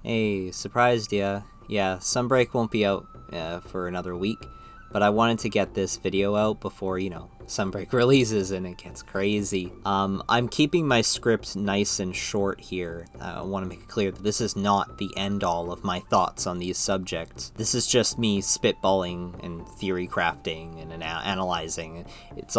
Hey, surprised ya. Yeah, Sunbreak won't be out for another week, but I wanted to get this video out before, Sunbreak releases and it gets crazy. I'm keeping my script nice and short here. I want to make it clear that this is not the end-all of my thoughts on these subjects. This is just me spitballing and theory crafting and analyzing. This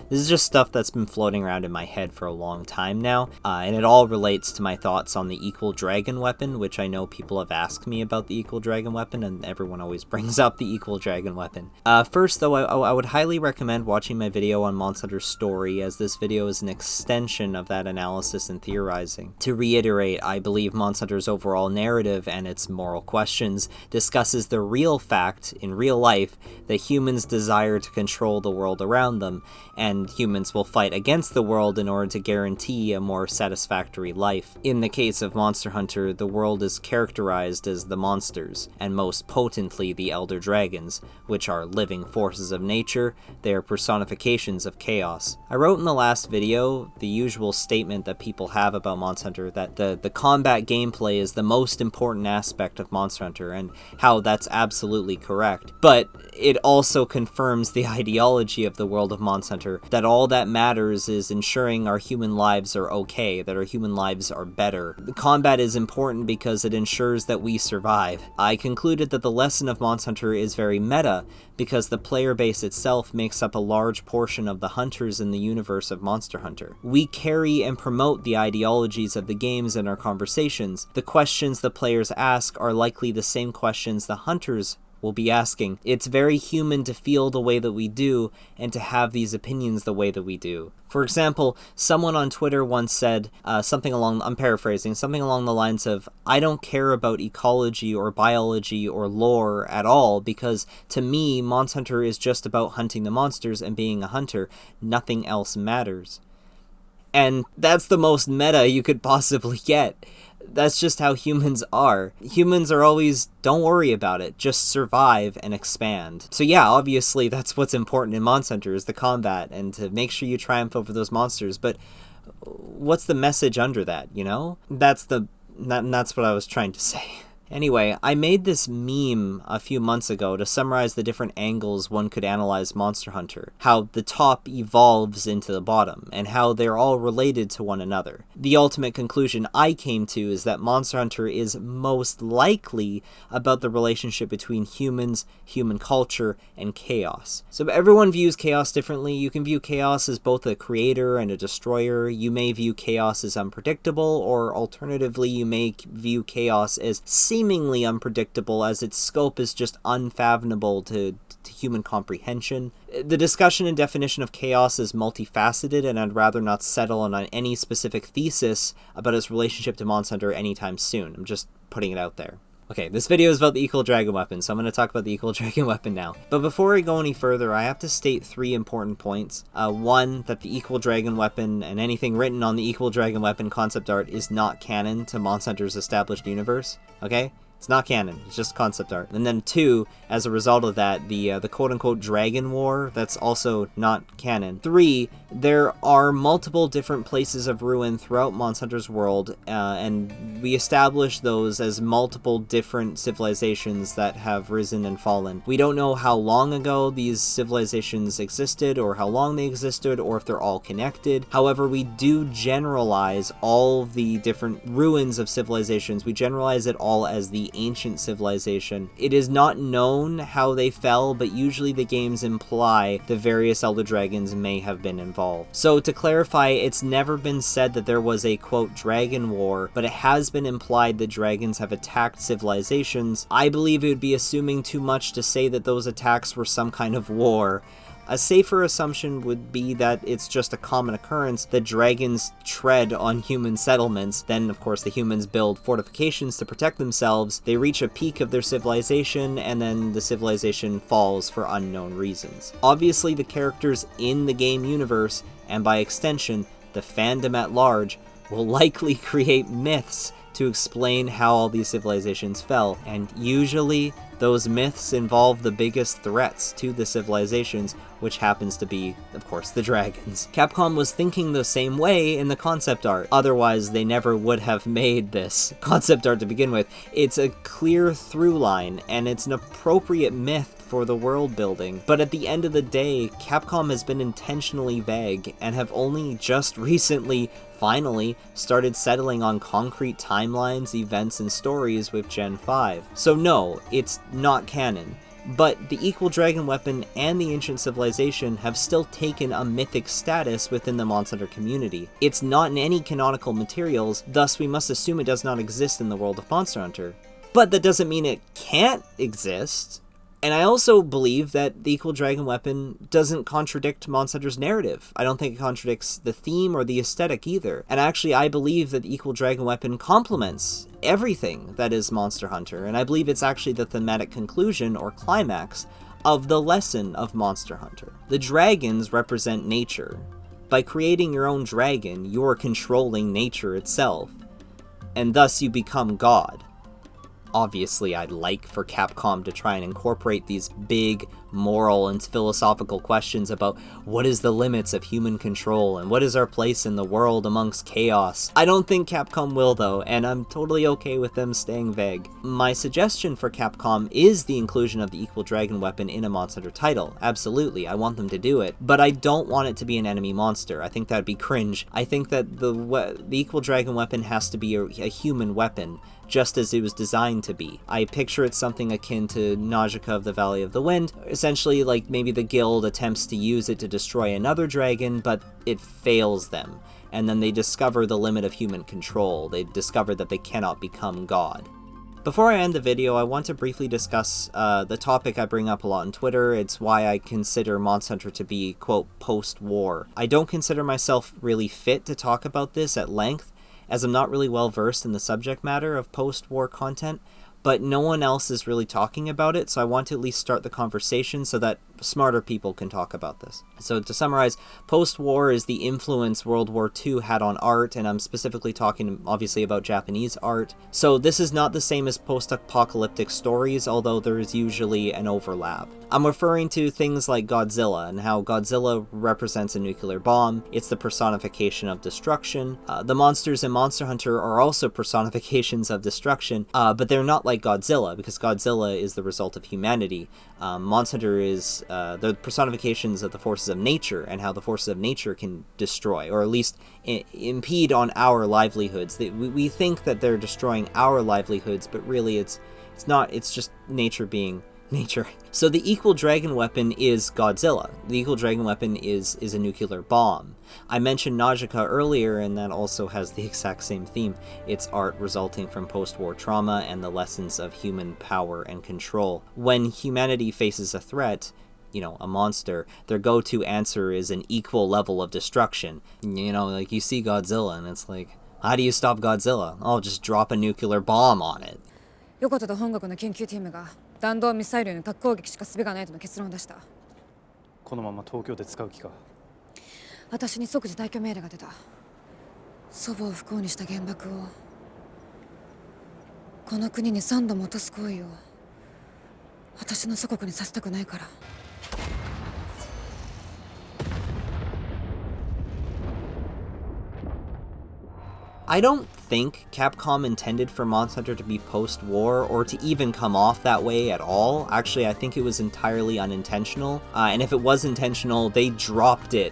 is just stuff that's been floating around in my head for a long time now, and it all relates to my thoughts on the Equal Dragon weapon, which I know people have asked me about the Equal Dragon weapon, and everyone always brings up the Equal Dragon weapon. First, though, I would highly recommend watching my video on Monster Hunter's story, as this video is an extension of that analysis and theorizing. To reiterate, I believe Monster Hunter's overall narrative and its moral questions discusses the real fact, in real life, that humans desire to control the world around them, and humans will fight against the world in order to guarantee a more satisfactory life. In the case of Monster Hunter, the world is characterized as the monsters, and most potently the Elder Dragons, which are living forces of nature. They are personifications of chaos. I wrote in the last video the usual statement that people have about Monster Hunter, that the combat gameplay is the most important aspect of Monster Hunter, and how that's absolutely correct. But it also confirms the ideology of the world of Monster Hunter, that all that matters is ensuring our human lives are okay, that our human lives are better. The combat is important because it ensures that we survive. I concluded that the lesson of Monster Hunter is very meta, because the player base itself makes up a large portion of the hunters in the universe of Monster Hunter. We carry and promote the ideologies of the games in our conversations. The questions the players ask are likely the same questions the hunters will be asking. It's very human to feel the way that we do, and to have these opinions the way that we do. For example, someone on Twitter once said I'm paraphrasing, something along the lines of, "I don't care about ecology or biology or lore at all, because to me, Monster Hunter is just about hunting the monsters and being a hunter. Nothing else matters." And that's the most meta you could possibly get. That's just how humans are. Humans are always, don't worry about it, just survive and expand. So yeah, obviously that's what's important in Monster Hunter, is the combat, and to make sure you triumph over those monsters, but what's the message under that, That's what I was trying to say. Anyway, I made this meme a few months ago to summarize the different angles one could analyze Monster Hunter, how the top evolves into the bottom, and how they're all related to one another. The ultimate conclusion I came to is that Monster Hunter is most likely about the relationship between humans, human culture, and chaos. So everyone views chaos differently. You can view chaos as both a creator and a destroyer. You may view chaos as unpredictable, or alternatively, you may view chaos as seemingly unpredictable, as its scope is just unfathomable to human comprehension. The discussion and definition of chaos is multifaceted, and I'd rather not settle on any specific thesis about its relationship to Monster Hunter anytime soon. I'm just putting it out there. Okay, this video is about the Equal Dragon weapon, so I'm going to talk about the Equal Dragon weapon now. But before I go any further, I have to state 3 important points. One, that the Equal Dragon weapon and anything written on the Equal Dragon weapon concept art is not canon to Monster Hunter's established universe, okay? It's not canon, it's just concept art. And then 2, as a result of that, the quote-unquote Dragon War, that's also not canon. 3, there are multiple different places of ruin throughout Monster Hunter's world, and we establish those as multiple different civilizations that have risen and fallen. We don't know how long ago these civilizations existed, or how long they existed, or if they're all connected. However, we do generalize all the different ruins of civilizations. We generalize it all as the ancient civilization. It is not known how they fell, but usually the games imply the various Elder Dragons may have been involved. So to clarify, it's never been said that there was a quote Dragon War, but it has been implied that dragons have attacked civilizations. I believe it would be assuming too much to say that those attacks were some kind of war. A safer assumption would be that it's just a common occurrence that dragons tread on human settlements. Then, of course, the humans build fortifications to protect themselves. They reach a peak of their civilization, and then the civilization falls for unknown reasons. Obviously, the characters in the game universe, and by extension, the fandom at large, will likely create myths to to explain how all these civilizations fell, and usually those myths involve the biggest threats to the civilizations, which happens to be, of course, the dragons. Capcom was thinking the same way in the concept art, otherwise they never would have made this concept art to begin with. It's a clear through line, and it's an appropriate myth for the world building, but at the end of the day, Capcom has been intentionally vague, and have only just recently finally started settling on concrete timelines, events, and stories with Gen 5. So no, it's not canon. But the Equal Dragon Weapon and the Ancient Civilization have still taken a mythic status within the Monster Hunter community. It's not in any canonical materials, thus we must assume it does not exist in the world of Monster Hunter. But that doesn't mean it can't exist. And I also believe that the Equal Dragon Weapon doesn't contradict Monster Hunter's narrative. I don't think it contradicts the theme or the aesthetic either. And actually, I believe that the Equal Dragon Weapon complements everything that is Monster Hunter, and I believe it's actually the thematic conclusion or climax of the lesson of Monster Hunter. The dragons represent nature. By creating your own dragon, you're controlling nature itself, and thus you become God. Obviously, I'd like for Capcom to try and incorporate these big moral and philosophical questions about what is the limits of human control and what is our place in the world amongst chaos. I don't think Capcom will though, and I'm totally okay with them staying vague. My suggestion for Capcom is the inclusion of the Equal Dragon Weapon in a Monster Hunter title. Absolutely, I want them to do it, but I don't want it to be an enemy monster. I think that'd be cringe. I think that the Equal Dragon Weapon has to be a human weapon, just as it was designed to be. I picture it something akin to Najika of the Valley of the Wind. Essentially, like maybe the guild attempts to use it to destroy another dragon, but it fails them. And then they discover the limit of human control. They discover that they cannot become God. Before I end the video, I want to briefly discuss the topic I bring up a lot on Twitter. It's why I consider Monster Hunter to be, quote, post-war. I don't consider myself really fit to talk about this at length, as I'm not really well versed in the subject matter of post-war content, but no one else is really talking about it, so I want to at least start the conversation so that smarter people can talk about this. So to summarize, post-war is the influence World War II had on art, and I'm specifically talking obviously about Japanese art. So this is not the same as post-apocalyptic stories, although there is usually an overlap. I'm referring to things like Godzilla, and how Godzilla represents a nuclear bomb. It's the personification of destruction. The monsters in Monster Hunter are also personifications of destruction, but they're not like Godzilla, because Godzilla is the result of humanity. Monster Hunter is the personifications of the forces of nature, and how the forces of nature can destroy, or at least impede on our livelihoods. We think that they're destroying our livelihoods, but really it's not. It's just nature being nature. So the Equal Dragon Weapon is Godzilla. The Equal Dragon Weapon is a nuclear bomb. I mentioned Najika earlier, and that also has the exact same theme. It's art resulting from post-war trauma and the lessons of human power and control. When humanity faces a threat, you know, a monster, their go-to answer is an equal level of destruction. You know, like you see Godzilla, and it's like, how do you stop Godzilla? Oh, just drop a nuclear bomb on it. ヨコタと本国の研究チームが弾道ミサイルへの核攻撃しか術がないとの結論を出した。このまま東京で使う気か。私に即時退去命令が出た。祖母を不幸にした原爆をこの国に3度も落とす行為を私の祖国にさせたくないから。I don't think Capcom intended for Monster Hunter to be post-war, or to even come off that way at all. Actually, I think it was entirely unintentional, and if it was intentional, they dropped it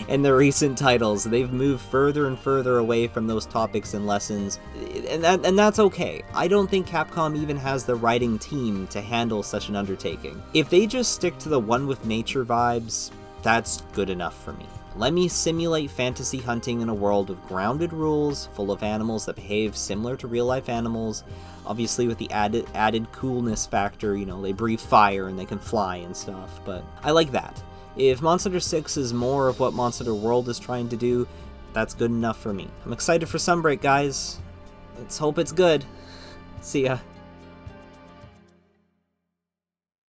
in the recent titles. They've moved further and further away from those topics and lessons, and that's okay. I don't think Capcom even has the writing team to handle such an undertaking. If they just stick to the one with nature vibes, that's good enough for me. Let me simulate fantasy hunting in a world with grounded rules, full of animals that behave similar to real-life animals, obviously with the added coolness factor, you know, they breathe fire and they can fly and stuff, but I like that. If Monster Hunter 6 is more of what Monster Hunter World is trying to do, that's good enough for me. I'm excited for Sunbreak, guys. Let's hope it's good. See ya.